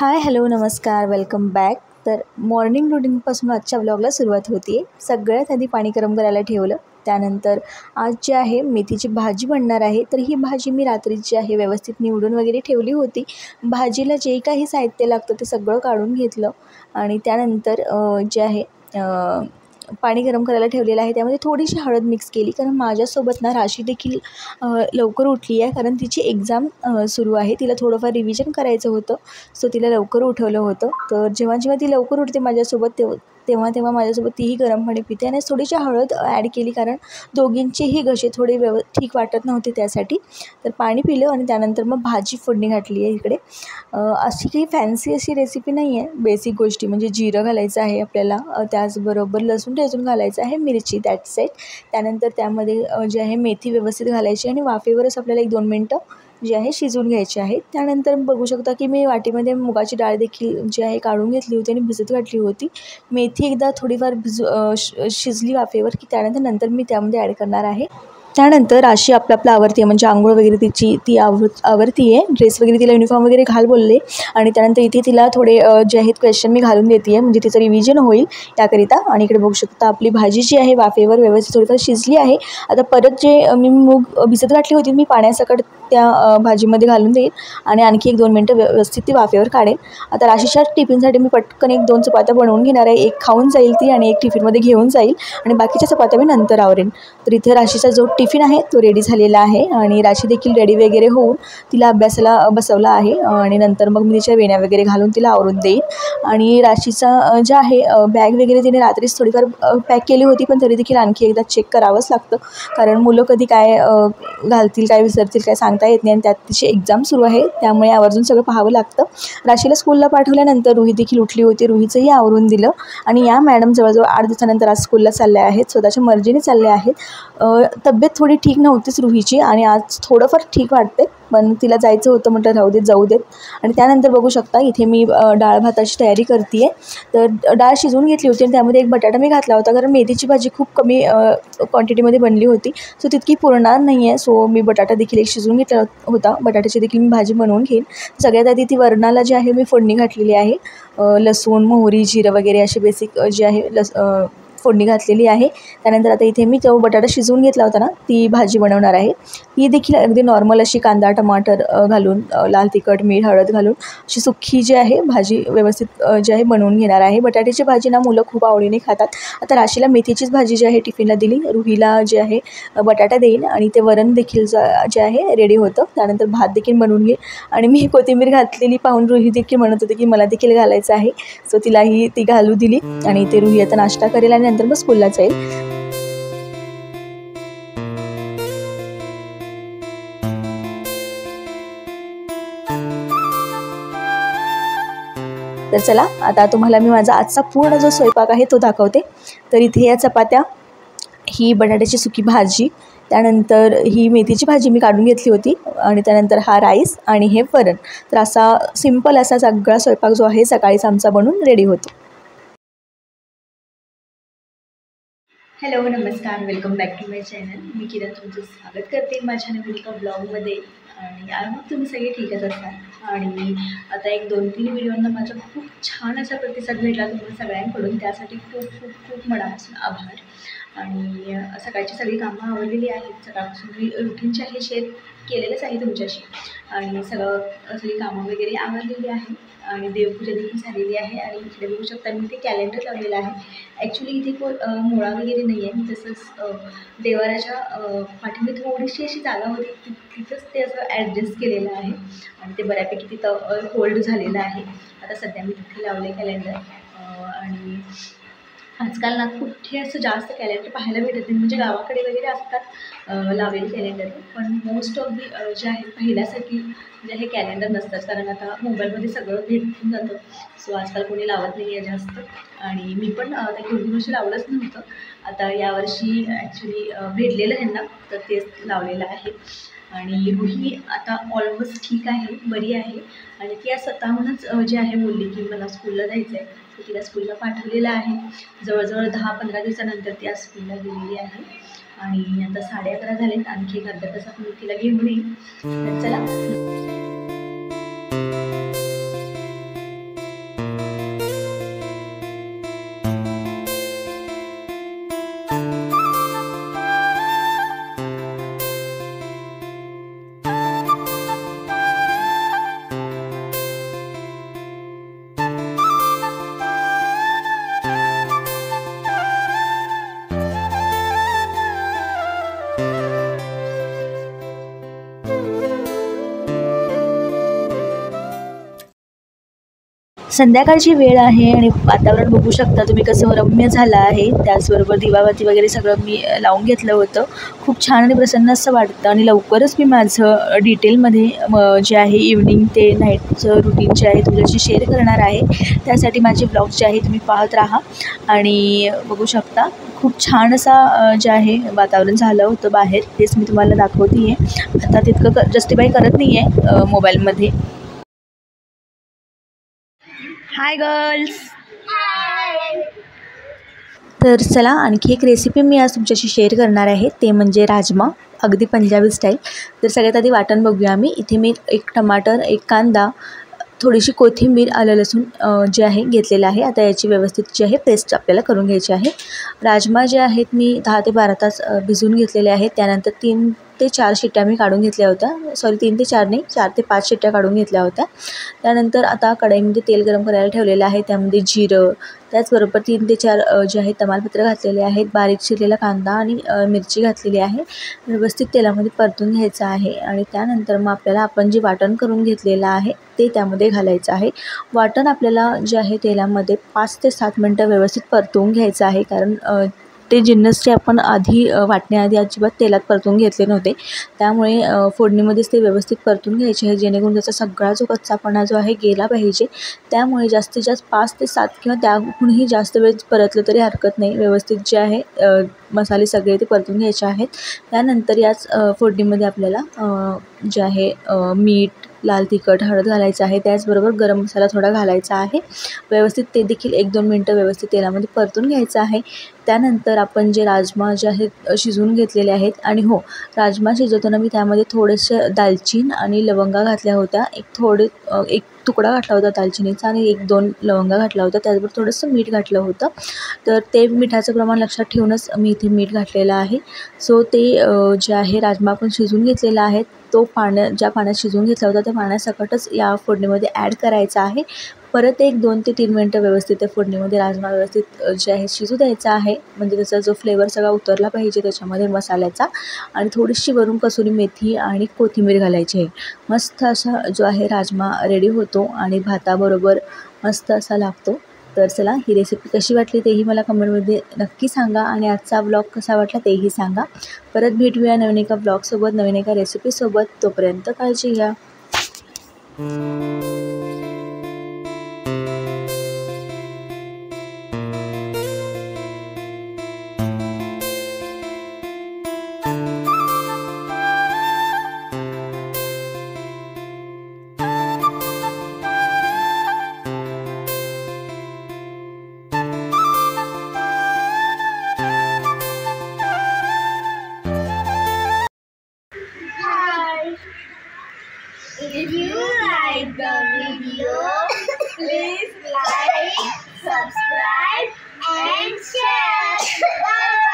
Hi hello नमस्कार welcome back. तर morning रुटीनपासून आजच्या व्लॉगला सुरुवात होती आहे. सगळ्यात आधी पाणी गरम करायला ठेवलं. त्यानंतर आज जे आहे मेथीची भाजी बनणार आहे. तर ही भाजी मी रात्रीची आहे व्यवस्थित निवडून वगैरे ठेवली होती. भाजीला जे काही साहित्य लागतं ते सगळं काढून घेतलं आणि त्यानंतर जे आहे पाणी गरम करायला ठेवलेलं आहे. त्यामध्ये थोडीशी हळद मिक्स केली, कारण माझ्यासोबत ना राशी देखील लवकर उठली आहे, कारण तिची एक्झाम सुरू आहे. तिला थोडंफार रिव्हिजन करायचं होतं, सो तिला लवकर उठवलं होतं. तर जेव्हा जेव्हा ती लवकर उठते माझ्यासोबत तेव्हा तेव्हा माझ्यासोबत तीही गरम पाणी पिते आणि थोडीशी हळद ॲड केली, कारण दोघींचेही घसे थोडे ठीक वाटत नव्हते त्यासाठी. तर पाणी पिलं आणि त्यानंतर मग भाजी फोडणी घातली आहे इकडे. अशी काही फॅन्सी अशी रेसिपी नाही आहे. बेसिक गोष्टी म्हणजे जिरं घालायचं आहे आपल्याला, त्याचबरोबर लसूण ठेचून घालायचं आहे, मिरची, दॅट्स इट. त्यानंतर त्यामध्ये जे आहे मेथी व्यवस्थित घालायची आणि वाफेवरच आपल्याला 1-2 मिनटं जे आहे शिजवून घ्यायचे आहे. त्यानंतर बघू शकता की मी वाटीमध्ये मुगाची डाळ देखील जी आहे काढून घेतली होती आणि भिजत घातली होती. मेथी एकदा थोडीफार शिजली वाफेवर की त्यानंतर मी त्यामध्ये ॲड करणार आहे. त्यानंतर राशी आपलं आवरती आहे, म्हणजे आंघोळ वगैरे ती आवरती आहे. ड्रेस वगैरे तिला युनिफॉर्म वगैरे घाल बोलले आणि त्यानंतर इथे तिला थोडे जे आहेत क्वेश्चन मी घालून देते आहे, म्हणजे तिचं रिव्हिजन होईल त्याकरिता. आणि इकडे बघू शकता आपली भाजी जी आहे वाफेवर व्यवस्थित थोडीफार शिजली आहे. आता परत जे मी मूग भिजत घातली होती मी पाण्यासकट त्या भाजीमध्ये घालून देईन आणि आणखी 1-2 मिनटं व्यवस्थित ती वाफेवर काढेन. आता राशीच्या टिफिनसाठी मी पटकन 1-2 चपात्या बनवून घेणार आहे. एक खाऊन जाईल ती आणि एक टिफिनमध्ये घेऊन जाईल आणि बाकीच्या चपात्या मी नंतर आवरेन. तर इथे राशीचा जो टिफिन आहे तो रेडी झालेला आहे आणि राशी देखील रेडी वगैरे होऊन तिला अभ्यासाला बसवला आहे आणि नंतर मग मी तिच्या वेण्या वगैरे घालून तिला आवरून देईन. आणि राशीचा जे आहे बॅग वगैरे तिने रात्रीच थोडीफार पॅक केली होती, पण तरी देखील आणखी एकदा चेक करावंच लागतं, कारण मुलं कधी काय घालतील, काय विसरतील, काय सांगता येत नाही. आणि त्यात तिची एक्झाम सुरू आहे, त्यामुळे आवर्जून सगळं पाहावं लागतं. राशीला स्कूलला पाठवल्यानंतर रुही देखील उठली होती. रुहीचंही आवरून दिलं आणि या मॅडम जवळजवळ 8 दिवसानंतर आज स्कूलला चालल्या आहेत, स्वतःच्या मर्जीने चालल्या आहेत. तब्येत थोडी ठीक नव्हतीच रुहीची आणि आज थोडंफार ठीक वाटते, पण तिला जायचं होतं, म्हटलं राहू देत, जाऊ देत. आणि त्यानंतर बघू शकता इथे मी डाळ भाताची तयारी करते आहे. तर डाळ शिजवून घेतली होती आणि त्यामध्ये एक बटाटा मी घातला होता, कारण मेथीची भाजी खूप कमी क्वांटिटीमध्ये बनली होती, सो तितकी पुरणार नाही आहे. सो मी बटाटा देखील एक शिजवून घेतला होता. बटाट्याची देखील मी भाजी बनवून घेईन. सगळ्यात आधी ती वरणाला जी आहे मी फोडणी घातलेली आहे. लसूण, मोहरी, जिरं वगैरे अशी बेसिक जी आहे फोडणी घातलेली आहे. त्यानंतर आता इथे मी तो बटाटा शिजवून घेतला होता ना, ती भाजी बनवणार आहे. ही देखील अगदी नॉर्मल अशी कांदा, टमाटर घालून, लाल तिखट, मीठ, हळद घालून अशी सुक्की जी आहे भाजी व्यवस्थित जी आहे बनवून घेणार आहे. बटाट्याची भाजी ना मुलं खूप आवडीने खातात. आता राशीला मेथीचीच भाजी जी आहे टिफिनला दिली, रुहीला जे आहे बटाटा देईन आणि ते वरण देखील जे आहे रेडी होतं. त्यानंतर भात देखील बनवून घे आणि मी कोथिंबीर घातलेली पाहून रुही देखील म्हणत होती की मला देखील घालायचं आहे, सो तिलाही ती घालू दिली आणि ते रुही आता नाश्ता करेल आणि नंतर मग स्कूलला जाईल. तर चला आता तुम्हाला मी माझा आजचा पूर्ण जो स्वयंपाक आहे तो दाखवते. तर इथे या चपात्या, ही बटाट्याची सुकी भाजी, त्यानंतर ही मेथीची भाजी मी काढून घेतली होती आणि त्यानंतर हा राईस आणि हे वरण. तर असा सिंपल असा सगळा स्वयंपाक जो आहे सकाळीच आमचा बनून रेडी होतो. हॅलो नमस्कार, welcome back to my channel. मी किरण तुमचं स्वागत करते माझ्या नवीन एका ब्लॉगमध्ये. आणि आज मग तुम्ही सगळे ठीकच असाल. आणि आता 1-2-3 व्हिडिओंना माझा खूप छान असा प्रतिसाद भेटला तुम्हाला सगळ्यांकडून, त्यासाठी खूप खूप खूप मनापासून आभार. आणि सकाळची सगळी कामं आवडलेली आहेत. सकाळपासून मी रुटीनचे आहे शेअर केलेलंच आहे तुमच्याशी आणि सगळी कामं वगैरे आवडलेली आहे आणि देवपूजा देखील झालेली आहे. आणि इकडे बघू शकता मी ते कॅलेंडर लावलेलं आहे. ॲक्च्युली इथे मुळा वगैरे नाही आहे. मी तसंच देवाराच्या पाठीमध्ये थोडीशी अशी जागा होती, तिथंच ते असं ॲडजस्ट केलेलं आहे आणि ते बऱ्यापैकी तिथं होल्ड झालेलं आहे. आता सध्या मी तिथे लावले कॅलेंडर. आणि आजकाल ना कुठे असं जास्त कॅलेंडर पाहायला भेटत नाही, म्हणजे गावाकडे वगैरे असतात लावलेले कॅलेंडर, पण मोस्ट ऑफ जे आहे पहिल्यासारखी जे आहे कॅलेंडर नसतात, कारण आता मोबाईलमध्ये सगळं भेटून जातं. सो आजकाल कोणी लावत नाही आहे जास्त आणि मी पण आता 2 वर्ष लावलंच नव्हतं. आता यावर्षी ॲक्च्युली भेटलेलं ह्यांना, तर तेच लावलेलं आहे. आणि रुही आता ऑलमोस्ट ठीक आहे, बरी आहे आणि ती आज स्वतःहूनच जे आहे बोलली की मला स्कूलला जायचं आहे. तर तिला स्कूलला पाठवलेलं आहे. जवळजवळ 10-15 दिवसानंतर ती आज स्कूलला गेलेली आहे. आणि आता 11:30 झालेत, आणखी 1 अर्ध्या तासात मी तिला घेऊन येईन. तर चला. संध्याकाळची वेळ आहे आणि वातावरण बघू शकता तुम्ही कसं रम्य झालं आहे. त्याचबरोबर दिवाबत्ती वगैरे सगळं मी लावून घेतलं होतं. खूप छान आणि प्रसन्न असं वाटतं आणि लवकरच मी माझं डिटेलमध्ये जे आहे इव्हनिंग ते नाईटचं रुटीन जे आहे तुमच्याशी शेअर करणार आहे. त्यासाठी माझे ब्लॉग्स जे आहे तुम्ही पाहत राहा आणि बघू शकता खूप छान असा जे आहे वातावरण झालं होतं बाहेर. तेच मी तुम्हाला दाखवते आहे. आता तितकं जस्टिफाय करत नाही आहे मोबाईलमध्ये. Hi girls. तर चला आणखी एक रेसिपी मी आज तुमच्याशी शेअर करणार आहे, ते म्हणजे राजमा, अगदी पंजाबी स्टाईल. तर सगळ्यात आधी वाटण बघूया. मी इथे मी एक टमाटर, एक कांदा, थोडीशी कोथिंबीर, आलं लसूण जे आहे घेतलेलं आहे. आता याची व्यवस्थित जी आहे पेस्ट आपल्याला करून घ्यायची आहे. राजमा जे आहेत मी 10 ते 12 तास भिजवून घेतलेले आहेत. त्यानंतर 3 ते 4 शिट्ट्या मी काढून घेतल्या होत्या. 3 ते 4 नाही, 4 ते 5 शिट्ट्या काढून घेतल्या होत्या. त्यानंतर आता कढईमध्ये तेल गरम करायला ठेवलेलं आहे. त्यामध्ये जिरं, त्याचबरोबर 3 ते 4 जे आहे तमालपत्र घातलेले आहेत. बारीक चिरलेला कांदा आणि मिरची घातलेली आहे. व्यवस्थित तेलामध्ये परतून घ्यायचं आहे आणि त्यानंतर मग आपल्याला आपण जे वाटण करून घेतलेलं आहे ते त्यामध्ये घालायचं आहे. वाटण आपल्याला जे आहे तेलामध्ये 5 ते 7 मिनटं व्यवस्थित परतवून घ्यायचं आहे. कारण ते जिन्नस जे आपण आधी वाटण्याआधी अजिबात तेलात परतून घेतले नव्हते. त्यामुळे फोडणीमध्येच ते व्यवस्थित परतून घ्यायचे आहे, जेणेकरून त्याचा सगळा जो कच्चापणा जो आहे गेला पाहिजे. त्यामुळे जास्तीत जास्त 5 ते 7 किंवा त्याहूनही जास्त वेळ परतलं तरी हरकत नाही. व्यवस्थित जे आहे मसाले सगळे ते परतून घ्यायचे आहेत. त्यानंतर याच फोडणीमध्ये आपल्याला जे आहे मीठ, लाल तिखट, हळद घालायचं आहे. त्याचबरोबर गरम मसाला थोडा घालायचा आहे. व्यवस्थित ते देखील 1-2 मिनटं व्यवस्थित तेलामध्ये परतून घ्यायचं आहे. त्यानंतर आपण जे राजमा जे आहेत शिजवून घेतलेले आहेत आणि हो, राजमा शिजवताना मी त्यामध्ये थोडेसे दालचीन आणि लवंगा घातल्या होत्या. एक तुकडा घातला होता दालचिनीचा आणि 1-2 लवंगा घातला होता. त्याचबरोबर थोडंसं मीठ घातलं होतं. तर ते मिठाचं प्रमाण लक्षात ठेवूनच मी इथे मीठ घातलेलं आहे. सो ते जे आहे राजमा आपण शिजवून घेतलेला आहे तो ज्या पाण्यात शिजवून घेतला होता त्या पाण्यासकटच या फोडणीमध्ये ॲड करायचा आहे. परत 1-2 ते 3 मिनटं व्यवस्थित त्या फोडणीमध्ये राजमा व्यवस्थित जे आहे शिजू द्यायचा आहे. म्हणजे त्याचा जो फ्लेवर सगळा उतरला पाहिजे त्याच्यामध्ये मसाल्याचा. आणि थोडीशी वरून कसुरी मेथी आणि कोथिंबीर घालायची आहे. मस्त असा जो आहे राजमा रेडी होतो आणि भाताबरोबर मस्त असा लागतो. तर चला, ही रेसिपी कशी वाटली तेही मला कमेंटमध्ये नक्की सांगा आणि आजचा ब्लॉग कसा वाटला तेही सांगा. परत भेटूया नवीन एका ब्लॉगसोबत, नवीन एका रेसिपीसोबत. तोपर्यंत काळजी घ्या. If you like the video, please like, subscribe and share. Bye.